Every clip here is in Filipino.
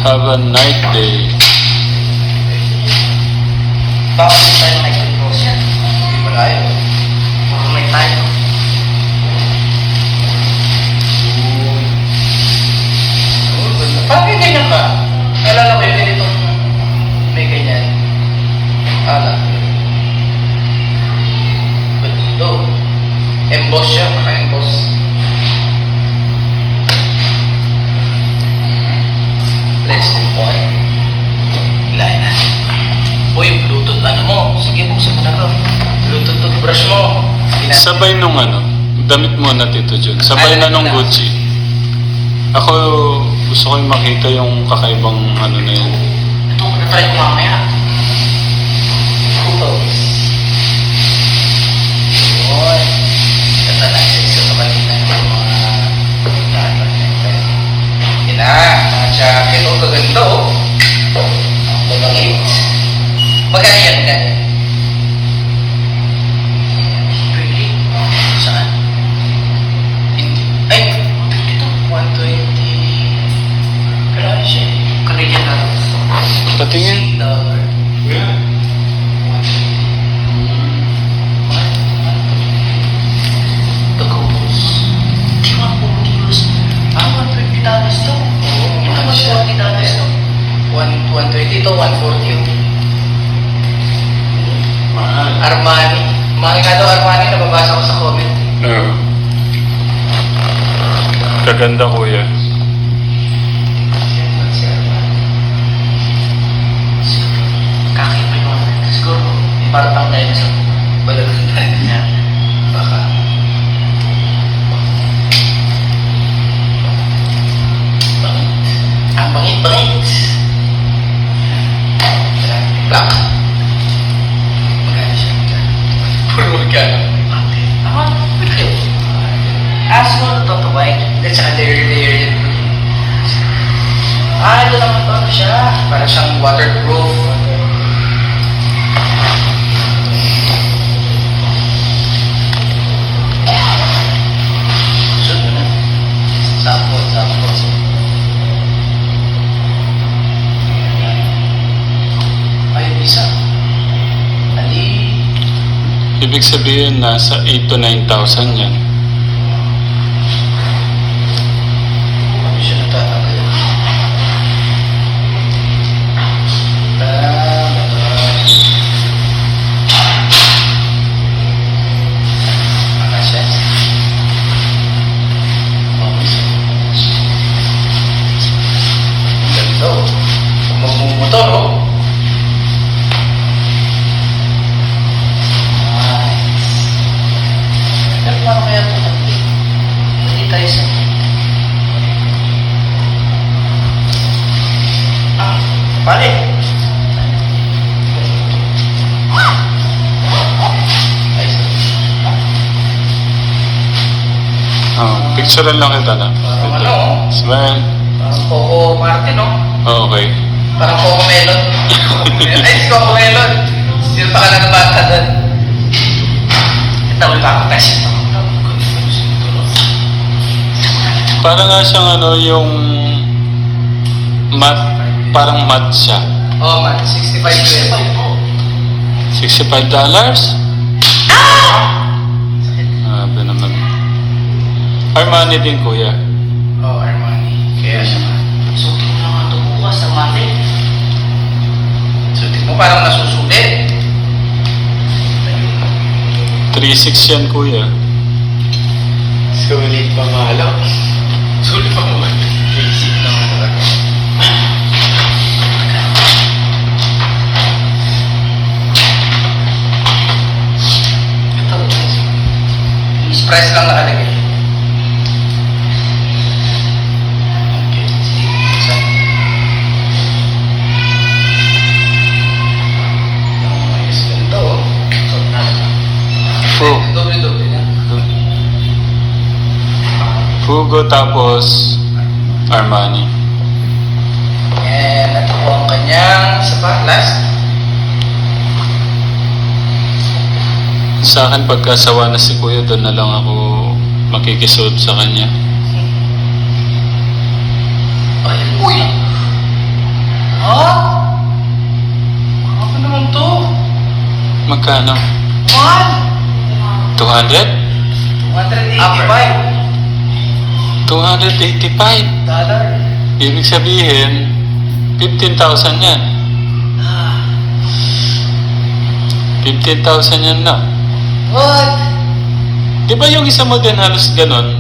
Have a night day. Bakit hindi tayo nag-cross yan? Hindi ba tayo? Puro may tayo. Parang may ganyan ba? Nalala ko yung ganitong may ganyan. Ala. Ba't ito? Emboss siya, naka-emboss. Let's do point. Hilahin na. Uy, Bluetooth ano mo? Sige, buksan mo na to. Bluetooth toothbrush mo. Sabay nung damit mo na Tito Jun. Sabay na nung Gucci. Ako, gusto ko yung makita yung kakaibang na yun. Ito, na-try ko mamaya. Ito. Yun. Ganda na isa sa kanina yung mga yun na, mga jacket. O, kaganda o. Ang babangit. Magkano yan? Magkano? Really? Saan? Hindi. Ay, ito. 120. Pero ano siya? Canadian na. Patingin. Yeah. The Cobos. Di ba $40? $120 to. Hindi naman $40 to. 120 to 140. Mahal. Armani. Mahal nga daw Armani, nababasa ko sa comment. Oo. Kaganda kuya. Kakaiba yung siguro, parang tayo na sa balagan tayo niya. Baka. Bangit. Ang bangit. Black. Magkano siya? Puro magkano? Pwede. Ask mo na to white. That's a layer. Ito naman to siya. Para siyang waterproof. Tapos. Ayun, isa. Ali. Ibig sabihin, nasa 8,000 to 9,000 yan. Ano siya natatanggal? Ano siya? Ganito. Magmumotor, oh. Pero paano kaya ito nag-i? Hindi tayo sa... Pare! Picturean lang kita na. Parang ano? Smile. Parang Coco Martin, no? Oh, okay. Parang Coco Melon. Ay, si Coco Melon. Sino pa ka lang bata doon? Ito, may baka test. Parang nga siyang yung mat, parang mat siya. Oh, man. 65 po. $65? Sabi naman. Armani din kuya. Oh, Armani. Kaya siya man. Sutin mo naman ito bukas sa mati. Sutin mo parang nasusulit. 3,600 yan kuya. Sulit pa malo. Sulit pa mo. Basic naman talaga. Ito. Express lang nakalagay. Okay. Isa. Ayos ganito, oh. Suot natin. Fugo. Doble-doble na. Fugo tapos Armani. And ito po ang kanyang isa pa, last. Sa akin, pagkasawa na si kuya, doon na lang ako makikisuot sa kanya. Ay, uy! Magkano? Mahal! 200? 185 285. dollar. Ibig sabihin, 15,000 yan. 15,000 yan na. What? Di ba yung isa mo din halos ganon?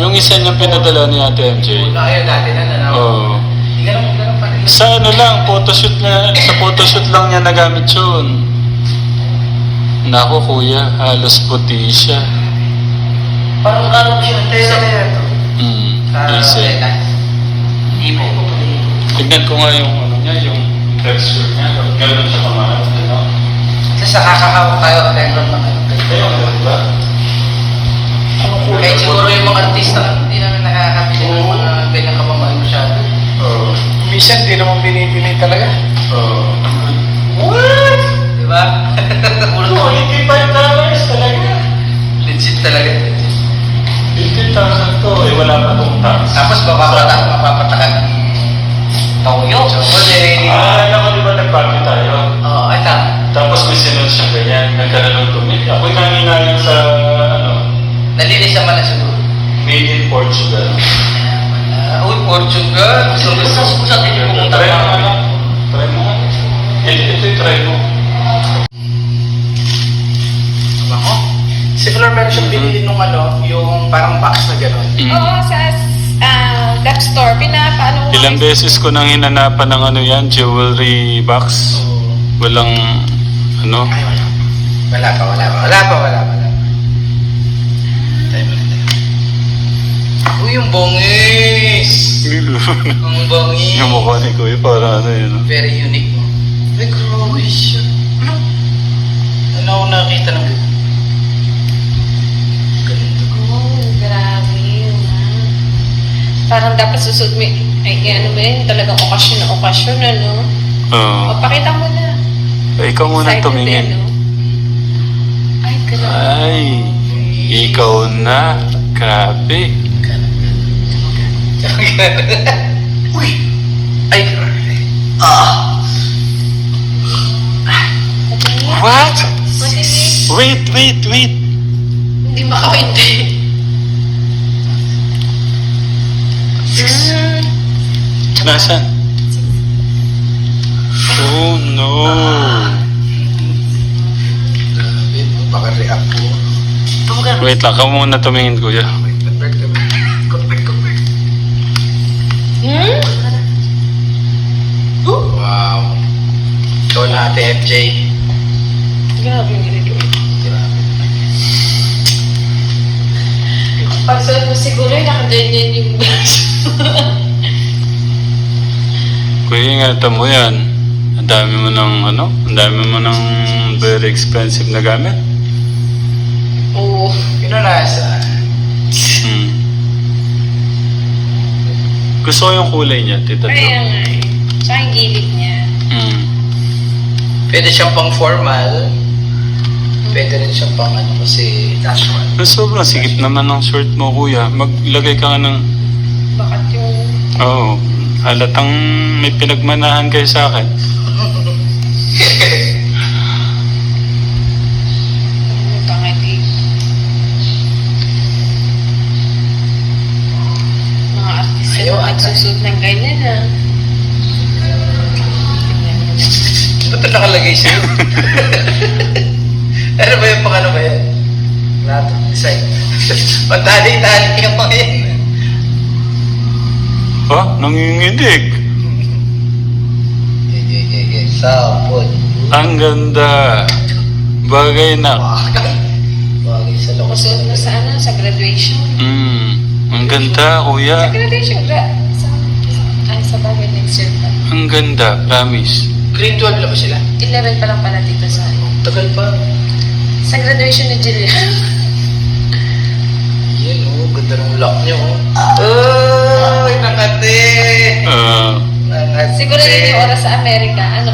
Yung isa niyang pinadala ni Ate MJ? Una kayo dati na nanaw. Oo. Hindi ganun pa rin. Sa ano lang, photoshoot na, sa photoshoot lang niya nagamit yun. Naku kuya, halos puti siya. Parang ano siya? Tela. Diesel. Hindi po. Tignan ko nga yung ano niya, yung texture niya. Gano'n siya kamahal. Ano? Kasi sa kakahawak tayo, record na kayo. Ayun, diba? Kahit siguro yung mga artista, hindi namin nakakabili ng mga ganyang kapamahal masyado. Oo. Minsan, di naman binibili talaga. Oo. What? Diba? $25 talaga. Legit talaga. 15,000 to, eh wala pa tong tax. Tapos mapapatakan ng toyo. Chocolate. Alam ko di ba nag-party tayo? Oo, ay tama. Tapos may sinunod siya ganyan, nagkaroon ng tumi. Ako'y kanina sa, ano, Nalinis naman na siguro. made in Portugal. Uy, Portugal. Gusto sa atin yung pumunta Try mo ka. nga. Try mo nga. Ito yung try mo. Ako? Similar meron siyang binili nung ano, yung parang box na gano'n. Oo, sa lab store. Pinapaano ko. Ilang beses ko nang hinanapan ng ano yan, jewelry box. Walang, ano, Ay, wala. Wala pa. Tayo mo na tayo. Uy, yung bongis. Ang bongis. yung mukha ni Kuya para ano yun. Very unique, no? Ay, grabe siya. Ano ako nakita ng ganito? Ganito. Oh, grabe yun, ha? Parang dapat susud mo, ay ano ba yun, talagang okasyon na okasyon, ano? Oo. O, pakita mo na. Ikaw muna Excited tumingin. din, no? Ay, grabe. Ay, ikaw na. Grabe. Uy! Ay, grabe. Ah! What? Patingin. Wait. Hindi makawindi. Nasaan? Oh no. Grabe, baka react po. Wait lang, ka muna tumingin Kuya. Convert. Hmm? Wow. Ito na Ate MJ. Grabe yung ganito. Grabe. Pagsuot mo siguro yung nakaganyan yung braso. Kuya, ingatan mo yan. Ang dami mo ng ano? Ang dami mo ng very expensive na gamit. Oo. Pinanasa. Gusto ko yung kulay niya, Tita Jo. Kaya nga eh. Tsaka yung gilid niya. Pwede siyang pang formal. Pwede rin siyang pang ano kasi casual. Sobrang sikip naman ng short mo, Kuya. Maglagay ka nga ng... Bakat yung... Oo. Halatang may pinagmanahan kayo sa akin. Ano ba nga di? Mga artista Ayaw, na nagsusuot ng ganyan, ha? Tingnan mo na. Ba't ito nakalagay siya? Ano ba yung pang ano ba yan? Lahat ng design. Pantali-tali yung mga yan. Ha? Nanginginig. Sapon. Ang ganda. Bagay na. Bagay sa loob. Masuot mo sa ano? Sa graduation. Ang ganda, Sa Kuya. graduation, sa bagay next year pa. Ang ganda, promise. Grade 12 na ba sila? 11 pa lang pala dito sa Tagal pa. sa graduation ni Jillian. Yan oh, ganda ng lock niyo oh. Ay, nakate! Ah, Nakate. Siguro yun yung oras sa Amerika. Ano